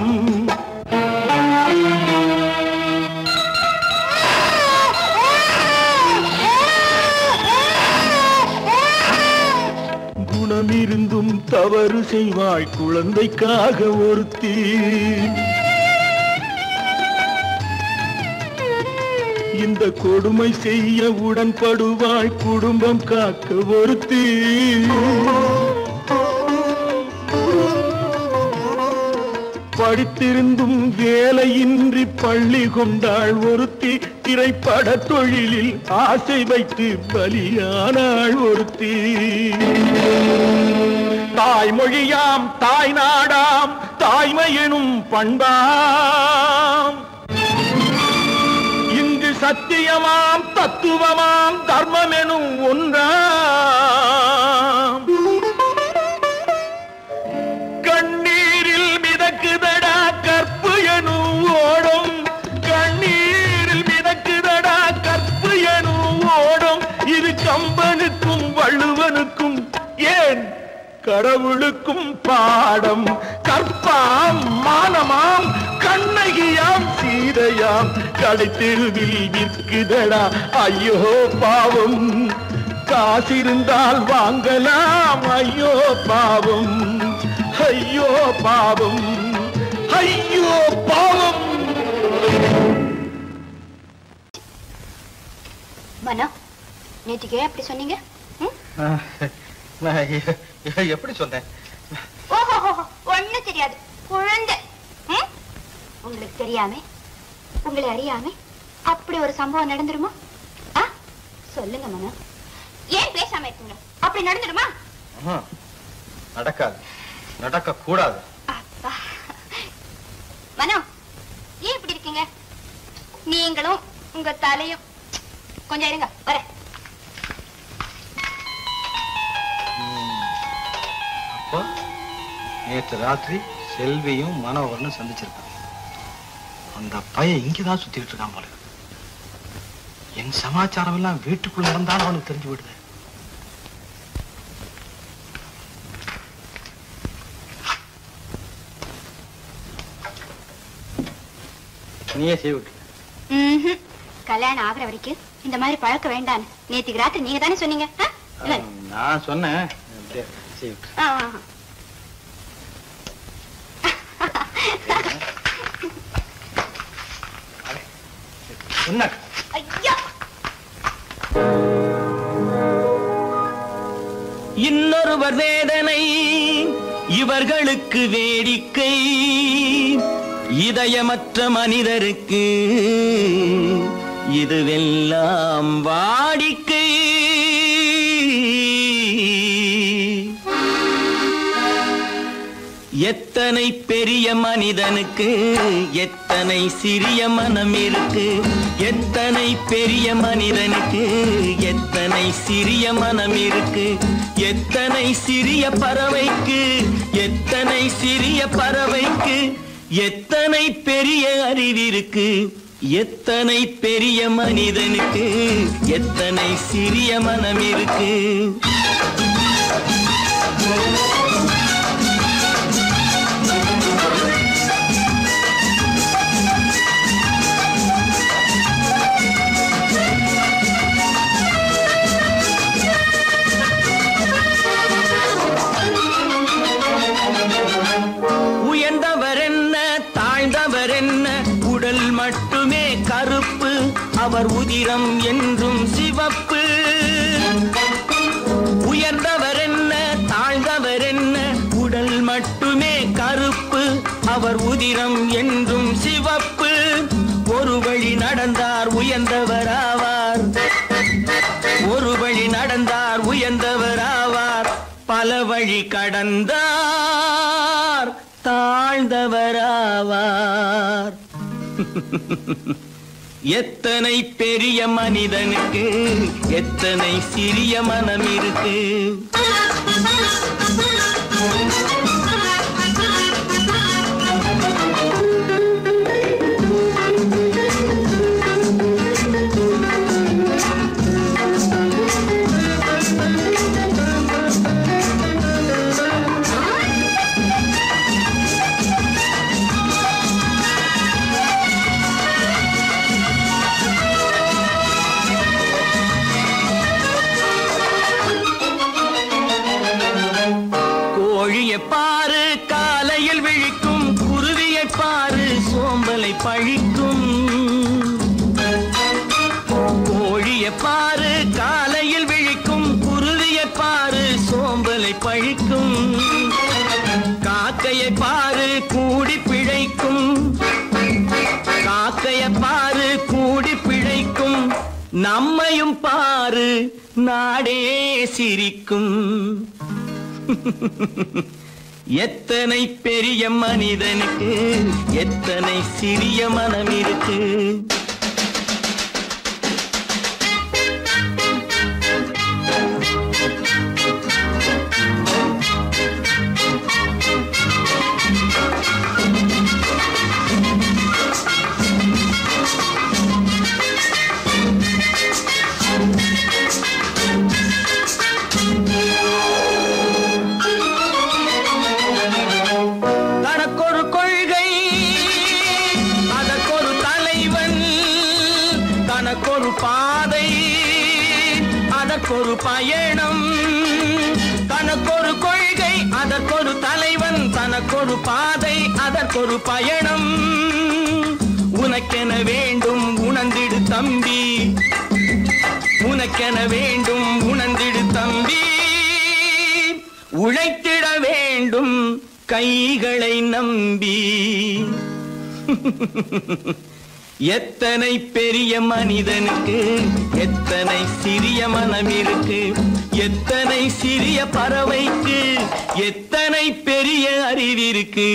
குணமிருந்தும் தவறு செய்வாய் குழந்தைக்காக ஒருத்தி இந்த கொடுமை செய்ய உடன்படுவாய் குடும்பம் காக்க ஒருத்தி படித்திருந்தும் வேலையின்றி பள்ளி கொண்டாள் ஒருத்தி திரைப்பட தொழிலில் ஆசை வைத்து பலியானாள் ஒருத்தி தாய்மொழியாம் தாய் நாடாம் தாய்மையெனும் பண்பாம் இங்கு சத்தியமாம் தத்துவமாம் தர்மமெனும் ஒன்றாம் கண்ணீரில் மிதக்குதடா கற்பு எனும் ஓடும் கண்ணீரில் மிதக்குதடா கற்பு எனும் ஓடும் இது கம்பனுக்கும் வள்ளுவனுக்கும் ஏன் கடவுளுக்கும் பாடம் கற்பாம் மானமாம் கண்ணகியாம் சீதையாம் கடைத்தெருவில் விற்குதடா ஐயோ பாவம் காசிருந்தால் வாங்கலாம் ஐயோ பாவம் ஐயோ பாவம் ஐயோ பாவம் மனோ நேற்றுக்கு அப்படி சொன்னீங்க எப்படி சொன்னேன் ஓஹோ ஒண்ணு தெரியாது குழந்தை உங்களுக்கு தெரியாம உங்களை அறியாம அப்படி ஒரு சம்பவம் நடந்துருமா சொல்லுங்க மனோ ஏன் பேசாம இருக்கீங்க அப்படி நடந்துடுமா நடக்காது நடக்க கூடாது மனோ ஏன் இப்படி இருக்கீங்க நீங்களும் உங்க தலையும் கொஞ்சம் இருங்க வர அப்போ நேற்று ராத்திரி செல்வியும் மனோகரனும் சந்திச்சிருக்காங்க அந்த பையன் இங்கதான் சுத்திட்டு இருக்கான் போல என் சமாச்சாரம் எல்லாம் வீட்டுக்குள்ள நடந்தாலும் அவனுக்கு தெரிஞ்சு விடுது நீயே செய்விட்டு கல்யாணம் ஆகுற வரைக்கும் இந்த மாதிரி பழக்க வேண்டாம் நேற்றுக்கு ராத்திரி நீங்க தானே சொன்னீங்க நான் சொன்னேன் இன்னொருவர் வேதனை இவர்களுக்கு வேடிக்கை இதயமற்ற மனிதருக்கு இதுவெல்லாம் வாடிக்கை எத்தனை பெரிய மனிதனுக்கு எத்தனை சிறிய மனம் இருக்கு எத்தனை பெரிய மனிதனுக்கு எத்தனை சிறிய மனம் இருக்கு எத்தனை சிறிய பறவைக்கு எத்தனை சிறிய பறவைக்கு எத்தனை பெரிய அறிவிருக்கு எத்தனை பெரிய மனிதனுக்கு எத்தனை சிறிய மனம் இருக்கு அவர் உதிரம் என்றும் சிவப்பு உயர்ந்தவர் என்ன தாழ்ந்தவர் என்ன உடல் மட்டுமே கருப்பு அவர் உதிரம் என்றும் சிவப்பு ஒரு வழி நடந்தார் உயர்ந்தவராவார் ஒரு வழி நடந்தார் உயர்ந்தவராவார் பல வழி கடந்தார் தாழ்ந்தவராவார் எத்தனை பெரிய மனிதனுக்கு எத்தனை சிறிய மனம் இருக்கு பழிக்கும். கோழியை பாரு காலையில் விழிக்கும், குருவியை பாரு சோம்பலை பழிக்கும். காக்கையை பாரு கூடி பிழைக்கும், காக்கையை பாரு கூடி பிழைக்கும். நம்மையும் பாரு நாடே சிரிக்கும். எத்தனை பெரிய மனிதனுக்கு எத்தனை சிறிய மனம் இருக்கு. தனக்கொரு கொள்கை அதற்கொரு தலைவன், தனக்கொரு பாதை அதற்கொரு பயணம். தனக்கொரு கொள்கை அதற்கொரு தலைவன், தனக்கொரு பாதை அதற்கொரு பயணம். உனக்கென வேண்டும் உணர்ந்திடு தம்பி, உனக்கென வேண்டும் உணர்ந்திடு தம்பி. உழைத்திட வேண்டும் கைகளை நம்பி. எத்தனை பெரிய மனிதனுக்கு எத்தனை சிறிய மனம் இருக்கு. எத்தனை சிறிய பறவைக்கு எத்தனை பெரிய அறிவிருக்கு.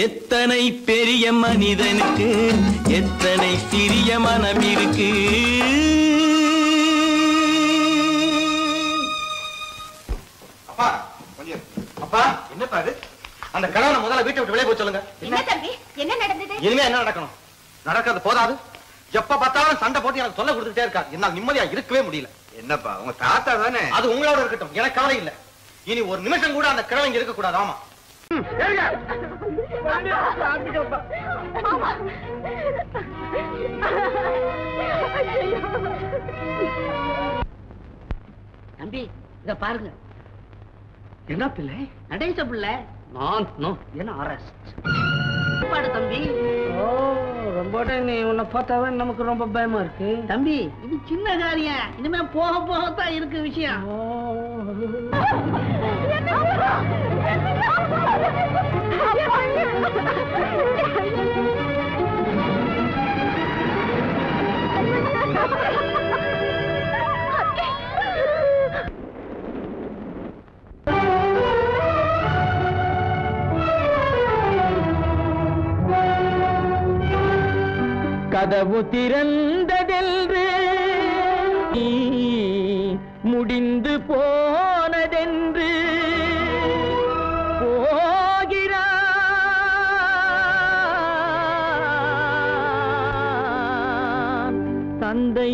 எத்தனை பெரிய மனிதனுக்கு எத்தனை சிறிய மனம் இருக்கு. அப்பா கொஞ்சம். அப்பா என்னப்பா இது? அந்த கணவனை முதல்ல வீட்டை விட்டு வெளியே போய் சொல்லுங்க. என்ன தம்பி, என்ன நடந்தது? இனிமே என்ன நடக்கணும்? நடக்கிறது போதாது, எப்ப பார்த்தாலும் சண்டை போட்டு எனக்கு சொல்ல கொடுத்துட்டே இருக்கா. என்னால் நிம்மதியா இருக்கவே முடியல. என்னப்பா உங்க தாத்தா தானே? அது உங்களோட இருக்கட்டும், எனக்கு கவலை இல்ல. இனி ஒரு நிமிஷம் கூட அந்த கிழவன் இங்க இருக்க கூடாது. ஆமா தம்பி இத பாருங்க. என்ன பிள்ளை? நடேச பிள்ளை. என்ன அரெஸ்ட் பாடு தம்பி. ஓ ரொம்ப நீ உன்னை பார்த்தாவே நமக்கு ரொம்ப பயமா இருக்கு தம்பி. இது சின்ன காரியம், இனிமே போக போகத்தான் இருக்கு விஷயம். கதவு திறந்ததென்று முடிந்து போனதென்று போகிறான் தந்தை.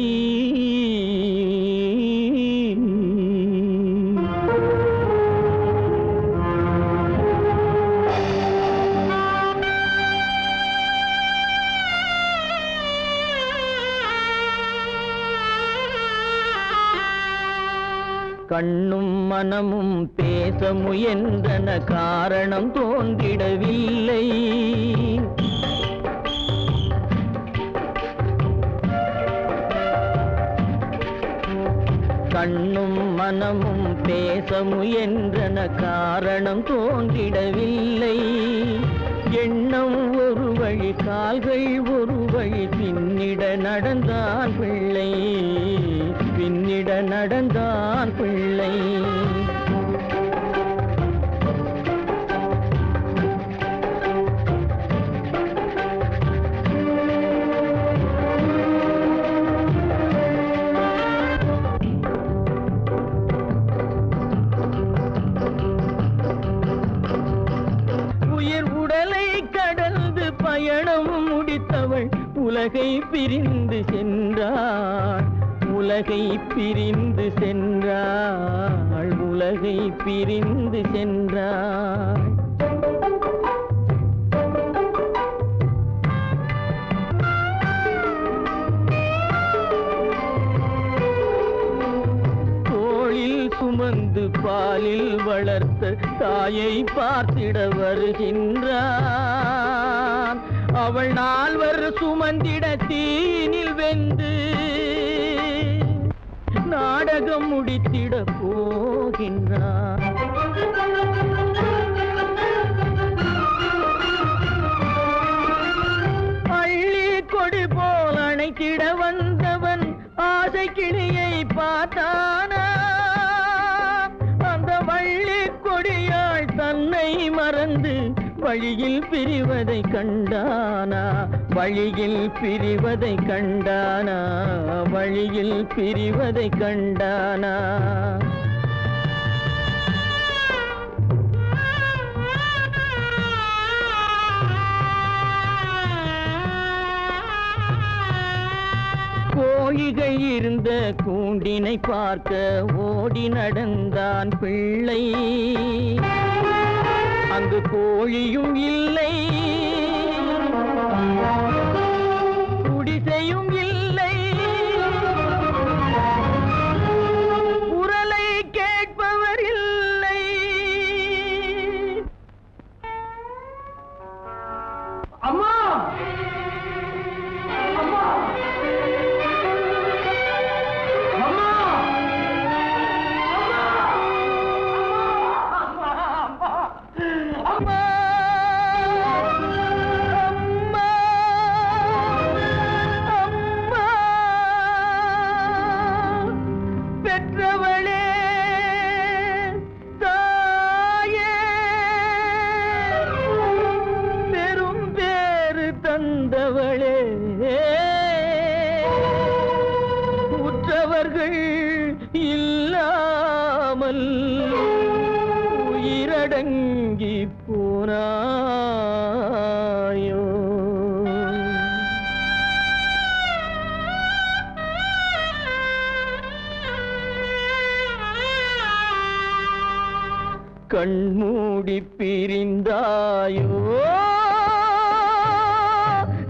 கண்ணும் மனமும் பேச முயன்றன, காரணம் தோன்றிடவில்லை. கண்ணும் மனமும் பேச முயன்றன, காரணம் தோன்றிடவில்லை. எண்ணம் ஒரு வழி, கால்கள் ஒரு வழி, பின்னிட நடந்தான் பிள்ளை, பின்னிட நடந்தான் பிள்ளை. உயிர் உடலை கடந்து பயணம் முடித்தவள் உலகை பிரிந்து சென்றாள், உலகை பிரிந்து சென்றாள், உலகை பிரிந்து சென்றாள். தோளில் சுமந்து பாலில் வளர்த்த தாயை பார்த்திட வருகின்றான். அவள் நால்வர் சுமந்திட தீனில் வெந்து நாடகம் முடித்திட போகின்றான். அள்ளி கொடி போல் அணைத்திட வந்தவன் ஆசை கிளியை பார்த்தானா? அந்த வள்ளி கொடியாள் தன்னை மறந்து வழியில் பிரிவதை கண்டானா? வழியில் பிரிவதை கண்டானா? வழியில் பிரிவதை கண்டானா? கோழிகள் இருந்த கூண்டினை பார்க்க ஓடி நடந்தான் பிள்ளை. அங்கு கோழியும் இல்லை, குடிசையும் இல்லை, குரலை கேட்பவர் இல்லை. அம்மா அம்மா உற்றவர்கள் இல்லாமல் உயிரடங்கி போனாயோ. கண்மூடி பிரிந்தாயோ,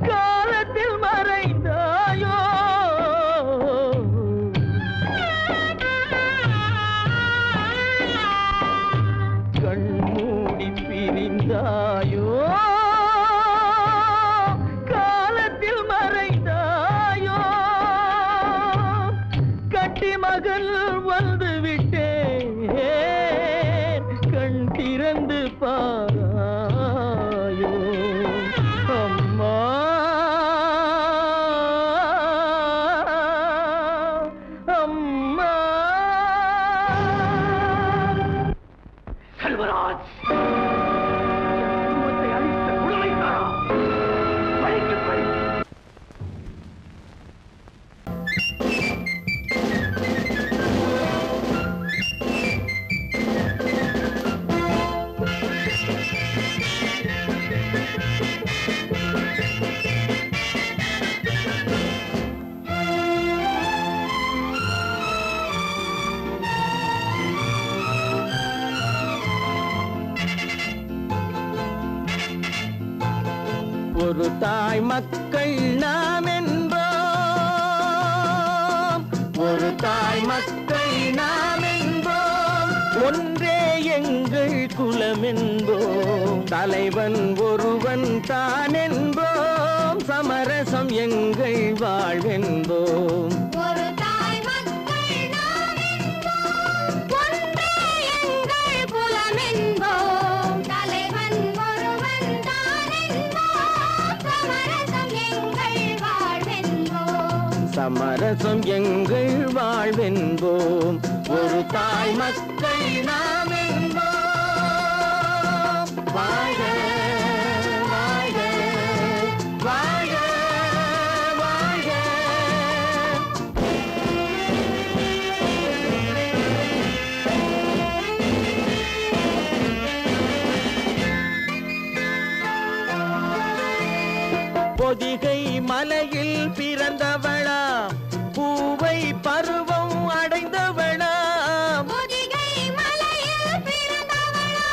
காலத்தில் மறைந்தாயோ. கண்மூடி பிரிந்தாயோ, காலத்தில் மறைந்தாயோ. கட்டி மகள் வந்து விட்டேன், கண் திறந்து பாராயோ. அம்மா அம்மா. செல்வராஜ் அழித்த குழந்தைக்காரா, பழிக்கு பழி. ஒரு தாய் மக்கள் நாம் என்போம், ஒரு தாய் மக்கள் நாம் என்போம், ஒன்றே எங்கள் குலம் என்போம், தலைவன் ஒருவன் தான் என்போம், சமரசம் எங்கள் வாழ்வென்போம். ஒரு தாய் மக்கள் நாம் என்போம், ஒன்றே எங்கள் குலம் என்போம், தலைவன் ஒருவன் தான் என்போம், சமரசம் எங்கள் வாழ்வென்போம். சமரசம் எங்கள் வாழ்வென்போம். ஒரு தாய் மக்கள் நாம் என்போம். வாழ்க வாழ்க வாழ்க வாழ்க. பொதிகை மலையில் பிறந்தவளா, பூவை பருவம் அடைந்தவளா. பொதிகை மலையில் பிறந்தவளா,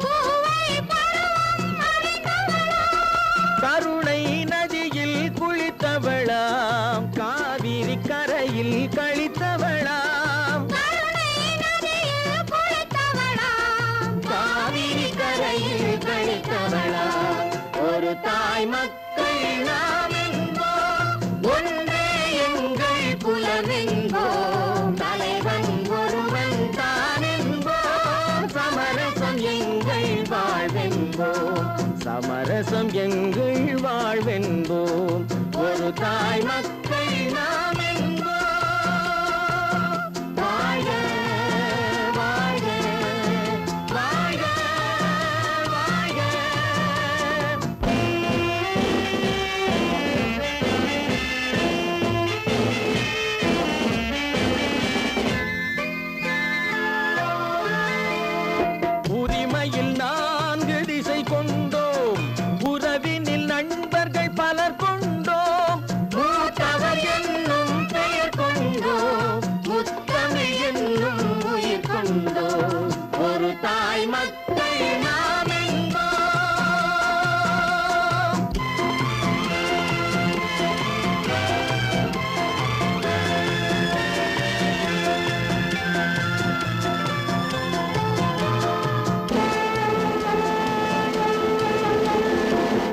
பூவை பருவம் அடைந்தவளா. கருணை நதியில் குளித்தவளாம், காவிரி கரையில் கழித்தவளாம். கருணை நதியில் குளித்தவளாம், காவிரி கரையில் கழித்தவளாம். ஒரு தாய் மக்கள் குலமென்போம் தலைவன் ஒருவன் தானென்போம் சமரசம் எங்கள் வாழ்வென்போம் சமரசம் எங்கள் வாழ்வென்போம் ஒரு தாய் மக்கள் நாம் என்போம் வாழ்க வாழ்க வாழ்க வாழ்க உரிமையில் 4 திசை கொண்டோம் உறவினில் நண்பர்கள் பலர் கொண்டோம் மூத்தவர் என்னும் பெயர் கொண்டோம் முத்தமிழ் என்னும் உயிர் கொண்டோம் ஒரு தாய் மக்கள் நாம் என்போம்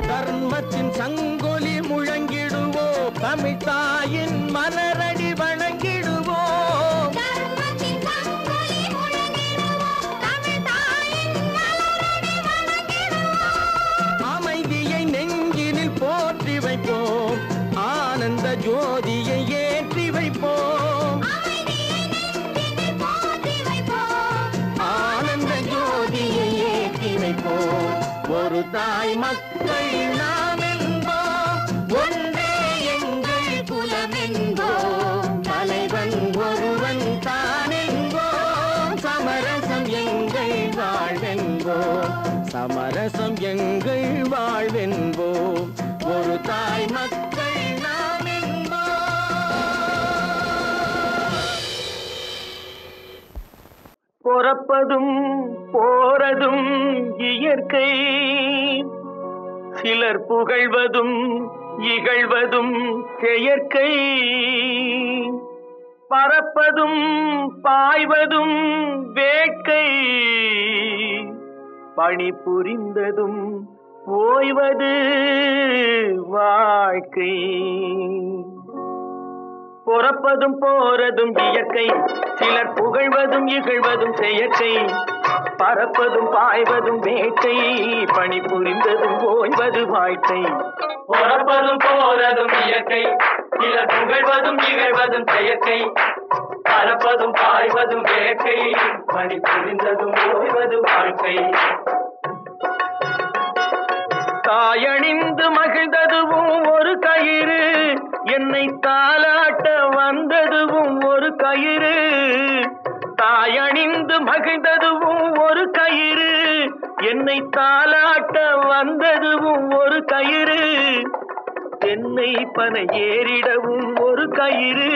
தர்மத்தின் சங்கொலி முழங்கிடுவோம் தமிழ் தாயின் மலரடி வணங்கிடுவோம் அமைதியை நெஞ்சினில் போற்றி வைப்போம் ஆனந்த ஜோதியை ஏற்றி வைப்போம் ஆனந்த ஜோதியை ஏற்றி வைப்போம் ஒரு தாய் மக்கள் நாம் என்போம் ஒன்றே எங்கள் குலமென்போம் தலைவன் ஒருவன் தானென்போம் சமரசம் எங்கள் வாழ்வென்போம் சமரசம் எங்கள் வாழ்வென்போம் ஒரு தாய் மக்கள் நாம் என்போம் பொறப்பதும் போறதும் இயற்கை சிலர் புகழ்வதும் இகழ்வதும் செயற்கை பறப்பதும் பாய்வதும் வேட்கை பணி புரிந்ததும் ஓய்வது வாழ்க்கை பொறப்பதும் போறதும் இயற்கை சிலர் புகழ்வதும் இகழ்வதும் செயற்கை பறப்பதும் பாய்வதும் வேட்டை பணி புரிந்ததும் ஓய்வது வாழ்க்கை பொறப்பதும் போறதும் இயற்கை சிலர் புகழ்வதும் இகழ்வதும் செயற்கை பறப்பதும் பாய்வதும் வேட்டை பணி புரிந்ததும் ஓய்வது வாழ்க்கை தாயணிந்து மகிழ்ந்ததுவும் ஒரு கயிறு என்னை தாலாட்ட வந்ததுவும் ஒரு கயிறு தாயணிந்து மகிழ்ந்ததுவும் ஒரு கயிறு என்னை தாலாட்ட வந்ததுவும் ஒரு கயிறு தென்னை பனை ஏறிடவும் ஒரு கயிறு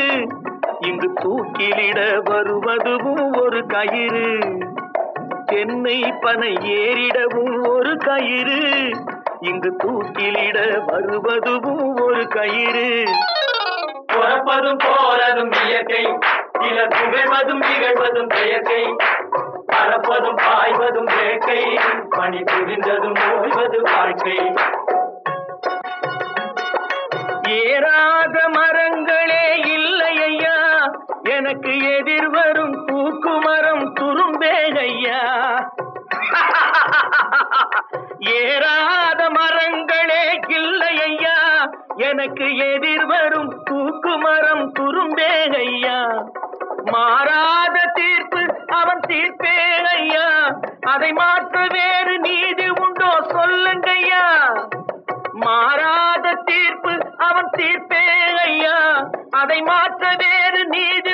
இங்கு தூக்கிலிட வருவதுவும் ஒரு கயிறு தென்னை பனை ஏறிடவும் ஒரு கயிறு இங்கு தூக்கிலிட வருவதுவும் ஒரு கயிறு பொறப்பதும் போறதும் இயற்கை சிலர் புகழ்வதும் இகழ்வதும் செயற்கை பறப்பதும் பாய்வதும் வேட்கை பணி புரிந்ததும் ஓய்வது வாழ்க்கை ஏறாத மரங்களே இல்லை ஐயா எனக்கு எதிர் வரும் தூக்குமரம் துரும்பே ஐயா ஏறாத மரங்களே இல்லை ஐயா எனக்கு எதிர் வரும் தூக்குமரம் துரும்பே ஐயா மாறாத தீர்ப்பு அவன் தீர்ப்பே ஐயா அதை மாற்ற வேறு நீதி உண்டோ சொல்லுங்கய்யா மாறாத தீர்ப்பு அவன் தீர்ப்பே ஐயா அதை மாற்ற வேறு நீதி